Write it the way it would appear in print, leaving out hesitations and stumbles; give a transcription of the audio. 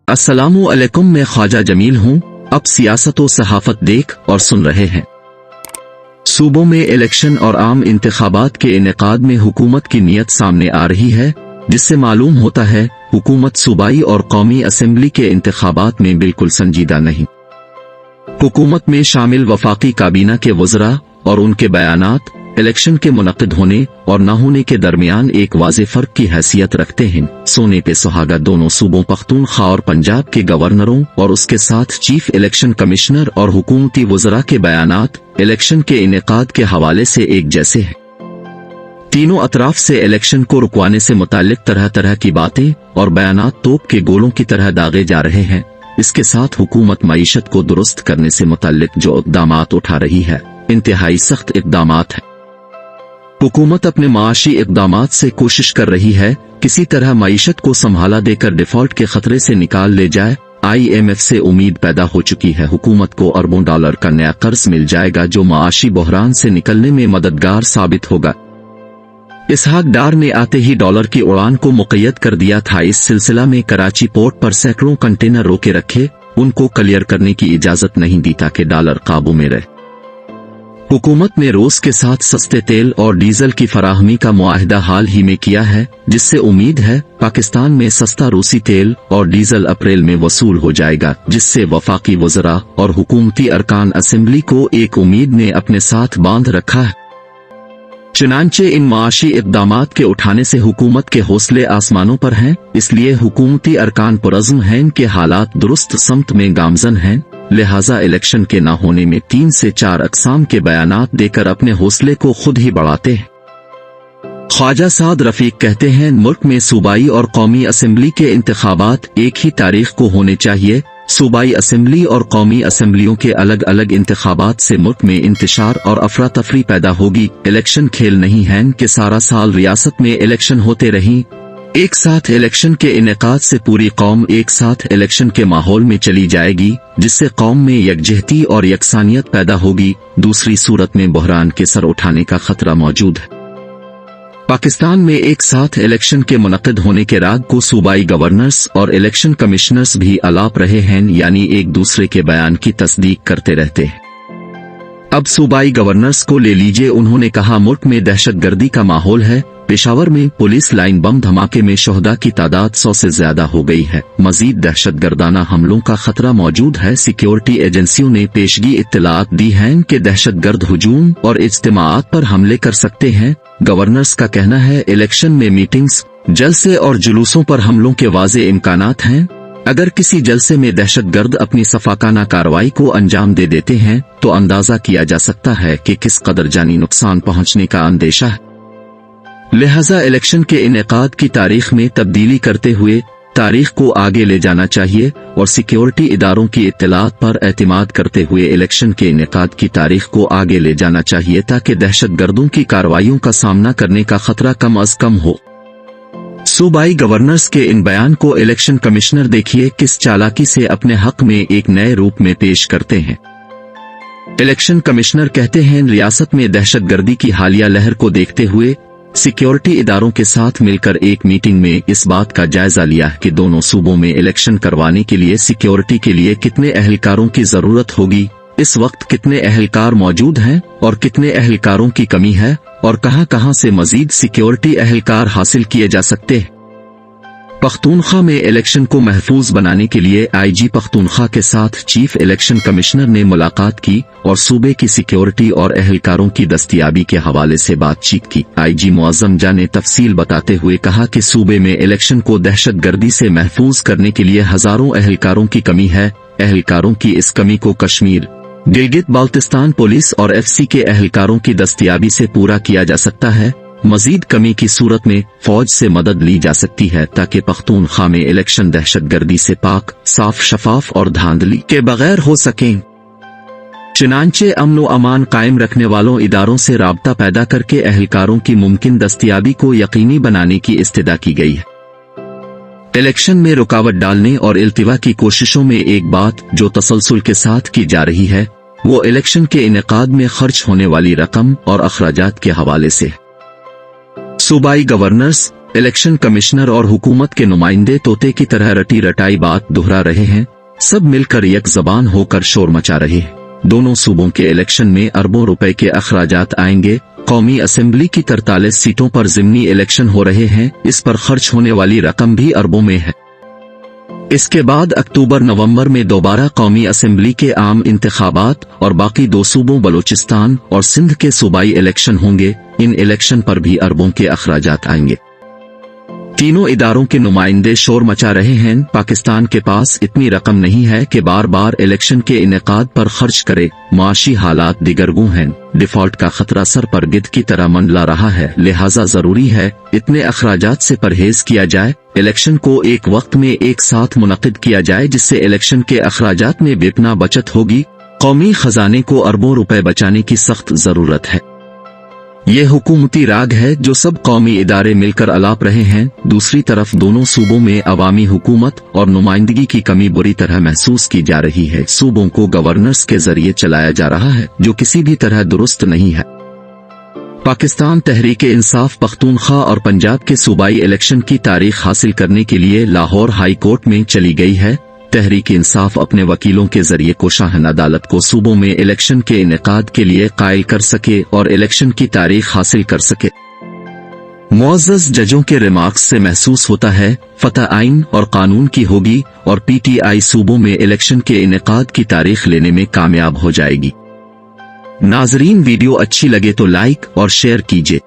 अस्सलामु अलैकुम, मैं ख्वाजा जमील हूँ। अब सियासत व सहाफत देख और सुन रहे हैं। सूबों में इलेक्शन और आम इंतखाबात के इनेकाद में हुकूमत की नीयत सामने आ रही है, जिससे मालूम होता है हुकूमत सूबाई और कौमी असेंबली के इंतखाबात में बिल्कुल संजीदा नहीं। हुकूमत में शामिल वफाकी काबीना के वज़रा और उनके बयानात इलेक्शन के मुनक़िद होने और न होने के दरमियान एक वाज़े फ़र्क की हैसियत रखते हैं। सोने पे सुहागा दोनों सूबों पख्तूनख्वा और पंजाब के गवर्नरों और उसके साथ चीफ इलेक्शन कमिश्नर और हुकूमती वज़रा के बयानात इलेक्शन के इनेकाद के हवाले से एक जैसे हैं। तीनों अतराफ से इलेक्शन को रुकवाने से मुताल्लिक तरह तरह की बातें और बयानात तोप के गोलों की तरह दागे जा रहे हैं। इसके साथ हुकूमत मईशत को दुरुस्त करने से मुताल्लिक जो इक़दामात उठा रही है, इंतहाई सख्त इक़दामात है। हुकूमत अपने माशी इक़दामात से कोशिश कर रही है किसी तरह मईशत को संभाला देकर डिफॉल्ट के खतरे से निकाल ले जाए। IMF से उम्मीद पैदा हो चुकी है हुकूमत को अरबों डॉलर का नया कर्ज मिल जाएगा, जो माशी बहरान से निकलने में मददगार साबित होगा। इसहाक डार ने आते ही डॉलर की उड़ान को मुक़य्यद कर दिया था। इस सिलसिला में कराची पोर्ट पर सैकड़ों कंटेनर रोके रखे, उनको क्लियर करने की इजाजत नहीं दी ताकि डॉलर काबू में रहे। हुकूमत ने रूस के साथ सस्ते तेल और डीजल की फराहमी का मुआहिदा हाल ही में किया है, जिससे उम्मीद है पाकिस्तान में सस्ता रूसी तेल और डीजल अप्रैल में वसूल हो जाएगा, जिससे वफाकी वज़रा और हुकूमती अरकान असेंबली को एक उम्मीद ने अपने साथ बांध रखा है। चुनांचे इन माशी इक़दामात के उठाने से हुकूमत के हौसले आसमानों पर हैं, इसलिए हुकूमती अरकान पुरज़्म हैं कि हालात दुरुस्त समत में गामज़न हैं। लिहाजा इलेक्शन के न होने में 3 से 4 अक़साम के बयानात देकर अपने हौसले को खुद ही बढ़ाते हैं। ख्वाजा साद रफीक कहते हैं, मुल्क में सूबाई और कौमी असेंबली के इंतखाबात एक ही तारीख को होने चाहिए। सूबाई असेंबली और कौमी असेंबलियों के अलग अलग इंतखाबात से मुल्क में इंतशार और अफरा तफरी पैदा होगी। इलेक्शन खेल नहीं है कि सारा साल रियासत में इलेक्शन होते रहीं। एक साथ इलेक्शन के इनेकाद से पूरी कौम एक साथ इलेक्शन के माहौल में चली जाएगी, जिससे कौम में यकजहती और यकसानियत पैदा होगी। दूसरी सूरत में बहरान के सर उठाने का खतरा मौजूद है। पाकिस्तान में एक साथ इलेक्शन के मुनक़िद होने के राग को सूबाई गवर्नर्स और इलेक्शन कमिश्नर्स भी अलाप रहे हैं, यानी एक दूसरे के बयान की तस्दीक करते रहते हैं। अब सूबाई गवर्नर्स को ले लीजिए, उन्होंने कहा मुल्क में दहशतगर्दी का माहौल है। पेशावर में पुलिस लाइन बम धमाके में शोहदा की तादाद 100 से ज्यादा हो गई है। मजीद दहशतगर्दाना हमलों का खतरा मौजूद है। सिक्योरिटी एजेंसियों ने पेशगी इत्तलात दी हैं कि दहशतगर्द हुजूम और इज्तिमाआत पर हमले कर सकते हैं। गवर्नर्स का कहना है इलेक्शन में मीटिंग्स, जलसे और जुलूसों पर हमलों के वाज़े इम्कानात हैं। अगर किसी जलसे में दहशतगर्द अपनी सफाकाना कार्रवाई को अंजाम दे देते हैं तो अंदाजा किया जा सकता है कि किस कदर जानी नुकसान पहुंचने का अंदेशा है। लिहाजा इलेक्शन के इनेकाद की तारीख में तब्दीली करते हुए तारीख को आगे ले जाना चाहिए और सिक्योरिटी इदारों की इत्तलात पर एतमाद करते हुए इलेक्शन के इनेकाद की तारीख को आगे ले जाना चाहिए, ताकि दहशतगर्दों की कार्रवाइयों का सामना करने का खतरा कम अज कम हो। सूबाई गवर्नर्स के इन बयान को इलेक्शन कमिश्नर देखिए किस चालाकी से अपने हक में एक नए रूप में पेश करते हैं। इलेक्शन कमिश्नर कहते हैं, रियासत में दहशतगर्दी की हालिया लहर को देखते हुए सिक्योरिटी इदारों के साथ मिलकर एक मीटिंग में इस बात का जायजा लिया कि दोनों सूबों में इलेक्शन करवाने के लिए सिक्योरिटी के लिए कितने अहलकारों की जरूरत होगी, इस वक्त कितने अहलकार मौजूद हैं और कितने अहलकारों की कमी है और कहां-कहां से मजीद सिक्योरिटी अहलकार हासिल किए जा सकते हैं। पख्तूनख्वा में इलेक्शन को महफूज बनाने के लिए IG पख्तूनख्वा के साथ चीफ इलेक्शन कमिश्नर ने मुलाकात की और सूबे की सिक्योरिटी और अहलकारों की दस्तयाबी के हवाले से बातचीत की। IG मुअज़्ज़म जा ने तफसील बताते हुए कहा कि सूबे में इलेक्शन को दहशतगर्दी से महफूज करने के लिए हजारों अहलकारों की कमी है। अहलकारों की इस कमी को कश्मीर, गिलगित बाल्तिस्तान पुलिस और FC के अहलकारों की दस्तयाबी से पूरा किया जा सकता है। मजीद कमी की सूरत में फौज से मदद ली जा सकती है, ताकि पख्तूनख्वा में इलेक्शन दहशतगर्दी से पाक, साफ, शफाफ और धांधली के बगैर हो सकें। चुनांचे अमन व अमान कायम रखने वालों इदारों से राब्ता पैदा करके अहलकारों की मुमकिन दस्तयाबी को यकीनी बनाने की इस्तिदा की गई है। इलेक्शन में रुकावट डालने और इल्तिवा की कोशिशों में एक बात जो तसलसल के साथ की जा रही है, वो इलेक्शन के इनेकाद में खर्च होने वाली रकम और अखराजात के हवाले से। सूबाई गवर्नर्स इलेक्शन कमिश्नर और हुकूमत के नुमाइंदे तोते की तरह रटी रटाई बात दोहरा रहे हैं, सब मिलकर एक जबान होकर शोर मचा रहे हैं। दोनों सूबों के इलेक्शन में अरबों रुपए के अखराजात आएंगे। कौमी असेंबली की 43 सीटों पर ज़िमनी इलेक्शन हो रहे हैं, इस पर खर्च होने वाली रकम भी अरबों में है। इसके बाद अक्टूबर नवंबर में दोबारा कौमी असेंबली के आम इंतखाबात और बाकी 2 सूबों बलूचिस्तान और सिंध के सूबाई इलेक्शन होंगे। इन इलेक्शन पर भी अरबों के अखराजात आएंगे। तीनों इदारों के नुमाइंदे शोर मचा रहे हैं, पाकिस्तान के पास इतनी रकम नहीं है कि बार बार इलेक्शन के इनेकाद पर खर्च करे। माशी हालात दिगरगू हैं, डिफॉल्ट का खतरा सर पर गिद्ध की तरह मंडला रहा है, लिहाजा जरूरी है इतने अखराजात से परहेज किया जाए। इलेक्शन को एक वक्त में एक साथ मुनक़िद किया जाए, जिससे इलेक्शन के अखराजात में बेपना बचत होगी। कौमी खजाने को अरबों रुपए बचाने की सख्त जरूरत है। ये हुकूमती राग है जो सब कौमी इदारे मिलकर अलाप रहे हैं। दूसरी तरफ दोनों सूबों में अवामी हुकूमत और नुमाइंदगी की कमी बुरी तरह महसूस की जा रही है। सूबों को गवर्नर्स के जरिए चलाया जा रहा है, जो किसी भी तरह दुरुस्त नहीं है। पाकिस्तान तहरीक इंसाफ पख्तूनख्वा और पंजाब के सूबाई इलेक्शन की तारीख हासिल करने के लिए लाहौर हाई कोर्ट में चली गई है। तहरीक इंसाफ अपने वकीलों के जरिए कोशाहन अदालत को सूबों में इलेक्शन के इनेकाद के लिए कायल कर सके और इलेक्शन की तारीख हासिल कर सके। मुअज़्ज़ज़ जजों के रिमार्क्स से महसूस होता है फतह आइन और कानून की होगी और PTI सूबों में इलेक्शन के इनेकाद की तारीख लेने में कामयाब हो जाएगी। नाजरीन, वीडियो अच्छी लगे तो लाइक और शेयर कीजिए।